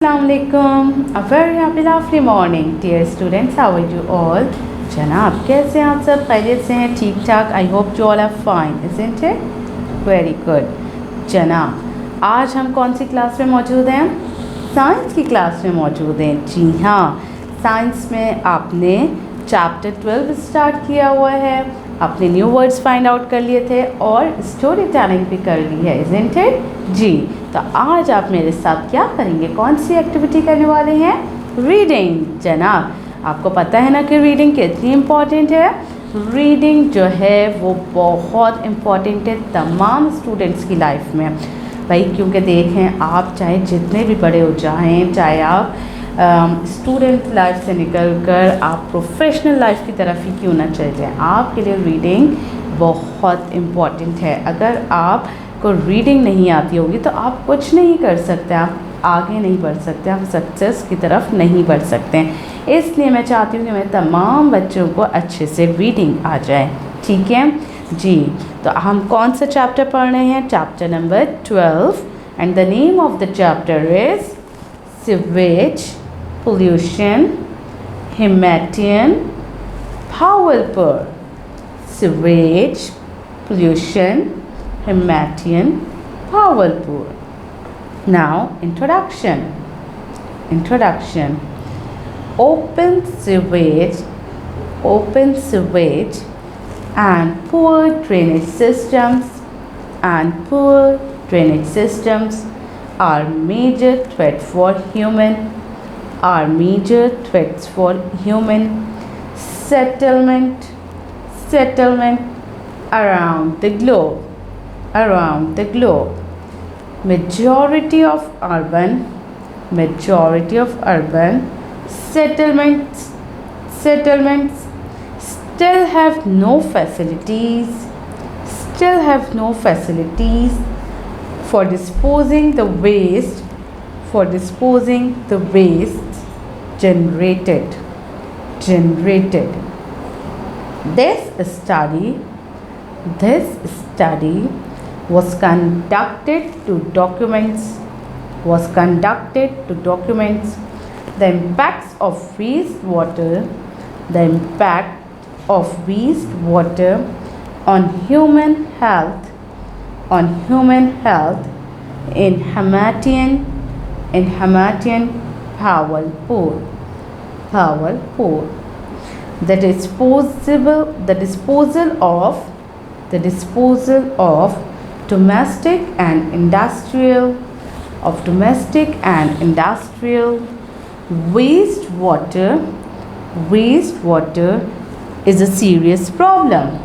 Assalamualaikum. A very happy lovely morning dear students. How are you all? जनाब कैसे हैं आप सब? खैरियत से हैं? ठीक ठाक? I hope you all are fine, isn't it? Very good. जनाब आज हम कौन सी क्लास में मौजूद हैं? साइंस की क्लास में मौजूद हैं। जी हाँ, साइंस में आपने चैप्टर 12 स्टार्ट किया हुआ है, आपने न्यू वर्ड्स फाइंड आउट कर लिए थे और स्टोरी टेलिंग भी कर ली है, isn't it? जी, तो आज आप मेरे साथ क्या करेंगे? कौन सी एक्टिविटी करने वाले हैं? रीडिंग। जनाब आपको पता है ना कि रीडिंग कितनी इम्पॉर्टेंट है। रीडिंग जो है वो बहुत इम्पॉर्टेंट है तमाम स्टूडेंट्स की लाइफ में भाई, क्योंकि देखें आप चाहे जितने भी बड़े हो जाएं, चाहे आप स्टूडेंट लाइफ से निकल कर आप प्रोफेशनल लाइफ की तरफ ही क्यों ना चले जाएँ, आपके लिए रीडिंग बहुत इम्पॉर्टेंट है। अगर आप को रीडिंग नहीं आती होगी तो आप कुछ नहीं कर सकते, आप आगे नहीं बढ़ सकते, आप सक्सेस की तरफ नहीं बढ़ सकते हैं। इसलिए मैं चाहती हूँ कि मेरे तमाम बच्चों को अच्छे से रीडिंग आ जाए। ठीक है जी, तो हम कौन सा चैप्टर पढ़ रहे हैं? Chapter number 12 and the name of the chapter is sewage pollution Himatian Bahawalpur. Sewage pollution Himatian, Bhavalpur. Now, introduction. Open sewage and poor drainage systems are major threats for human settlement around the globe. Majority of urban settlements still have no facilities for disposing the waste generated. This study was conducted to document the impacts of wastewater on human health in Himatian Bhavalpur. The disposal of domestic and industrial wastewater is a serious problem.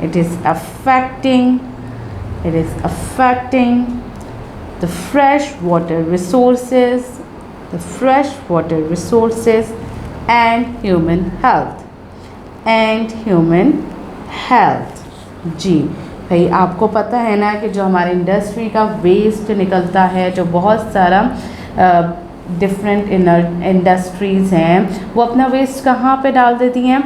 It is affecting the freshwater resources and human health. जी भाई, आपको पता है ना कि जो हमारे industry का waste निकलता है, जो बहुत सारा डिफरेंट इंडस्ट्रीज़ हैं, वो अपना वेस्ट कहाँ पे डाल देती हैं?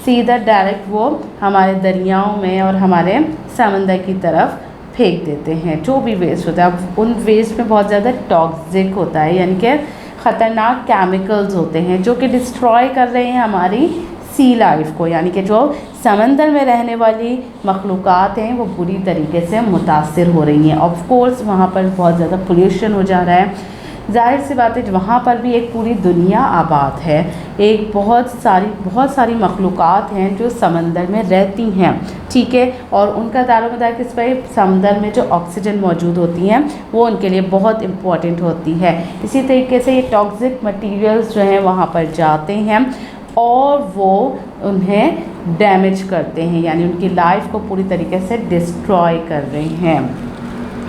सीधा डायरेक्ट वो हमारे दरियाओं में और हमारे समंदर की तरफ फेंक देते हैं। जो भी वेस्ट होता है, अब उन वेस्ट में बहुत ज़्यादा टॉक्सिक होता है, यानी कि ख़तरनाक केमिकल्स होते हैं जो कि डिस्ट्रॉय कर रहे हैं हमारी सी लाइफ को, यानी कि जो समंदर में रहने वाली मखलूक़ात हैं वो पूरी तरीके से मुतासिर हो रही हैं। ऑफ कोर्स वहाँ पर बहुत ज़्यादा पोल्यूशन हो जा रहा है, जाहिर सी बात है वहाँ पर भी एक पूरी दुनिया आबाद है, एक बहुत सारी मखलूक़ात हैं जो समंदर में रहती हैं। ठीक है, और उनका दारोमदार किस पर? समंदर में जो ऑक्सीजन मौजूद होती हैं वो उनके लिए बहुत इम्पॉर्टेंट होती है। इसी तरीके से ये टॉक्सिक मटीरियल्स जो हैं वहाँ पर जाते हैं और वो उन्हें डैमेज करते हैं, यानी उनकी लाइफ को पूरी तरीके से डिस्ट्रॉय कर रहे हैं।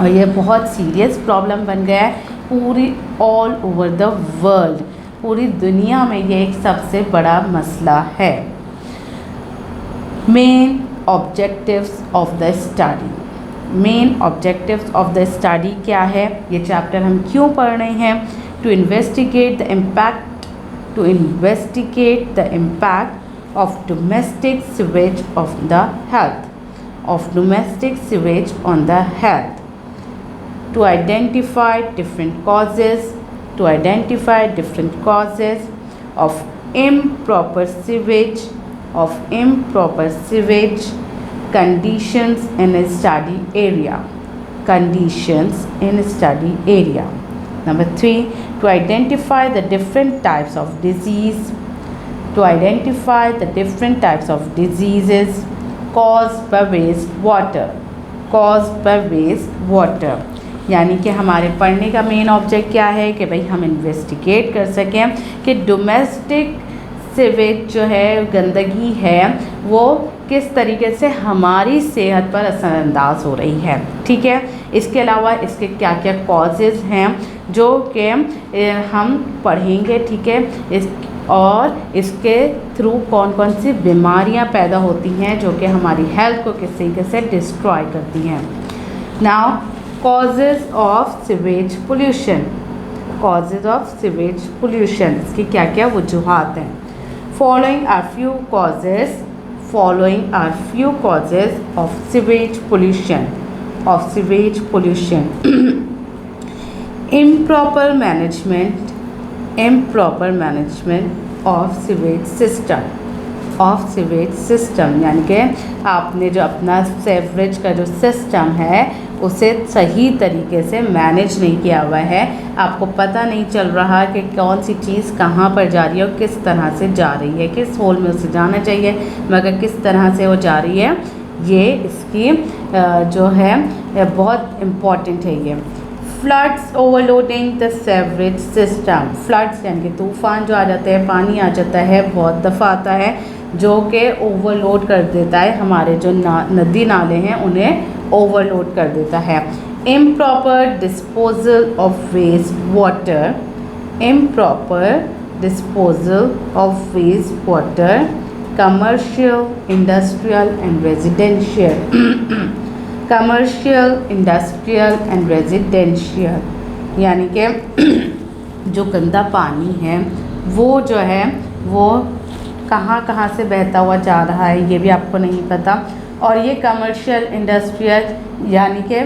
और ये बहुत सीरियस प्रॉब्लम बन गया है पूरी ऑल ओवर द वर्ल्ड, पूरी दुनिया में ये एक सबसे बड़ा मसला है। Main objectives of the study क्या है? ये चैप्टर हम क्यों पढ़ रहे हैं? To investigate the impact of domestic sewage on the health. to identify different causes of improper sewage conditions in a study area. Number 3, to identify the different types of diseases caused by wastewater. यानी कि हमारे पढ़ने का main object क्या है कि भाई हम इन्वेस्टिगेट कर सकें कि डोमेस्टिक सीवेज जो है, गंदगी है, वो किस तरीके से हमारी सेहत पर असरअंदाज हो रही है। ठीक है, इसके अलावा इसके क्या क्या कॉजेज़ हैं जो कि हम पढ़ेंगे। ठीक है, और इसके थ्रू कौन कौन सी बीमारियां पैदा होती हैं जो कि हमारी हेल्थ को किस तरीके से डिस्ट्रॉय करती हैं। Now causes of sewage pollution, इसकी क्या क्या वजूहात हैं। Following are few causes of sewage pollution improper management of sewage system, यानी कि आपने जो अपना सीवरेज का जो सिस्टम है उसे सही तरीके से मैनेज नहीं किया हुआ है। आपको पता नहीं चल रहा कि कौन सी चीज़ कहाँ पर जा रही है और किस तरह से जा रही है, किस होल में उसे जाना चाहिए मगर किस तरह से वो जा रही है। ये इसकी जो है बहुत इम्पॉर्टेंट है। ये floods overloading the sewerage system, floods यानी कि तूफ़ान जो आ जाते हैं, पानी आ जाता है, बहुत दफ़ा आता है जो कि ओवरलोड कर देता है हमारे जो नदी नाले हैं, उन्हें ओवरलोड कर देता है। Improper disposal of waste water, commercial, industrial and residential, यानी कि जो गंदा पानी है वो जो है वो कहाँ से बहता हुआ जा रहा है ये भी आपको नहीं पता। और ये कमर्शियल, इंडस्ट्रियल यानी कि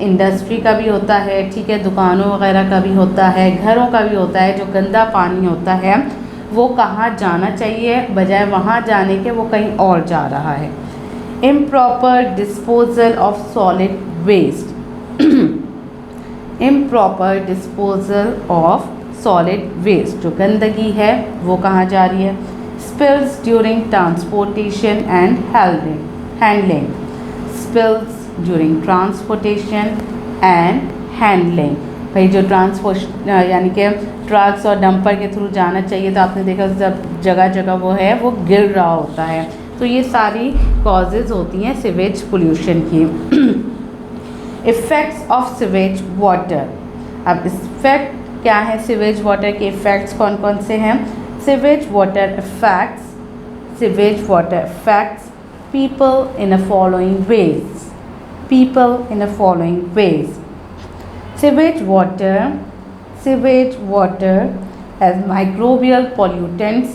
इंडस्ट्री का भी होता है, ठीक है, दुकानों वगैरह का भी होता है, घरों का भी होता है। जो गंदा पानी होता है वो कहाँ जाना चाहिए, बजाय वहाँ जाने के वो कहीं और जा रहा है। improper disposal of solid waste जो गंदगी है वो कहाँ जा रही है। spills during transportation and handling भाई जो ट्रांसपोर्ट यानी कि ट्रक्स और डंपर के थ्रू जाना चाहिए तो आपने देखा जगह जगह वो है वो गिर रहा होता है। तो ये सारी कॉजेज़ होती हैं सीवेज पोल्यूशन की। इफ़ेक्ट्स ऑफ सीवेज वाटर, अब इफ़ेक्ट क्या है सीवेज वाटर के, इफ़ेक्ट्स कौन कौन से हैं। Sewage water effects people in the following ways. Sewage water has microbial pollutants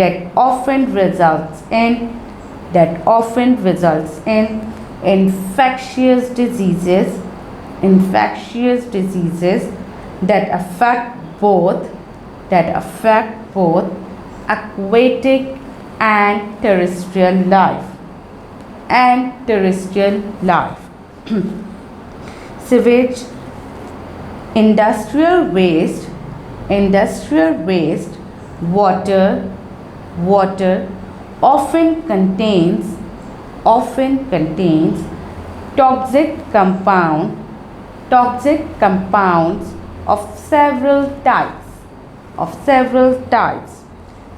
that often results in infectious diseases that affect both aquatic and terrestrial life. Sewage, industrial waste water often contains toxic compounds of several types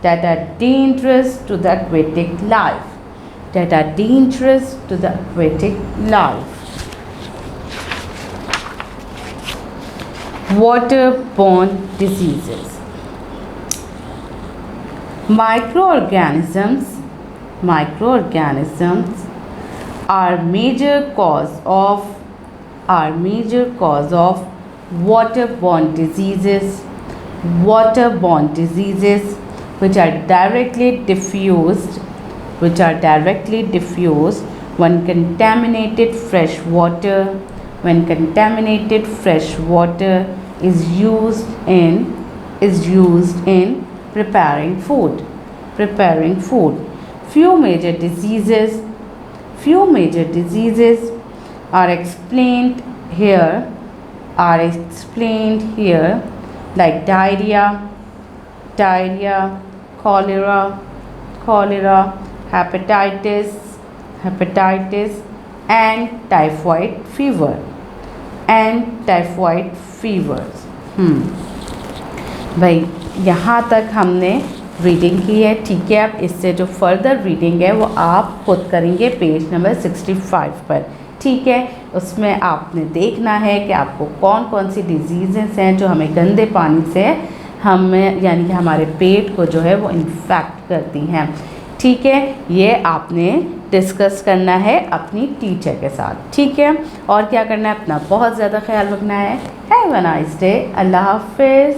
that are dangerous to the aquatic life. Waterborne diseases. Microorganisms are major cause of waterborne diseases which are directly diffused when contaminated fresh water, when contaminated fresh water is used in preparing food. Few major diseases are explained here like diarrhea, cholera, hepatitis and typhoid fevers. भाई यहाँ तक हमने reading की है, ठीक है। अब इससे जो फर्दर रीडिंग है वो आप खुद करेंगे पेज नंबर 65 पर, ठीक है। उसमें आपने देखना है कि आपको कौन कौन सी डिजीज़ेस हैं जो हमें गंदे पानी से हमें यानी कि हमारे पेट को जो है वो इन्फेक्ट करती हैं, ठीक है। ये आपने डिस्कस करना है अपनी टीचर के साथ, ठीक है। और क्या करना है, अपना बहुत ज़्यादा ख्याल रखना है। Have a nice day. अल्लाह हाफिज़।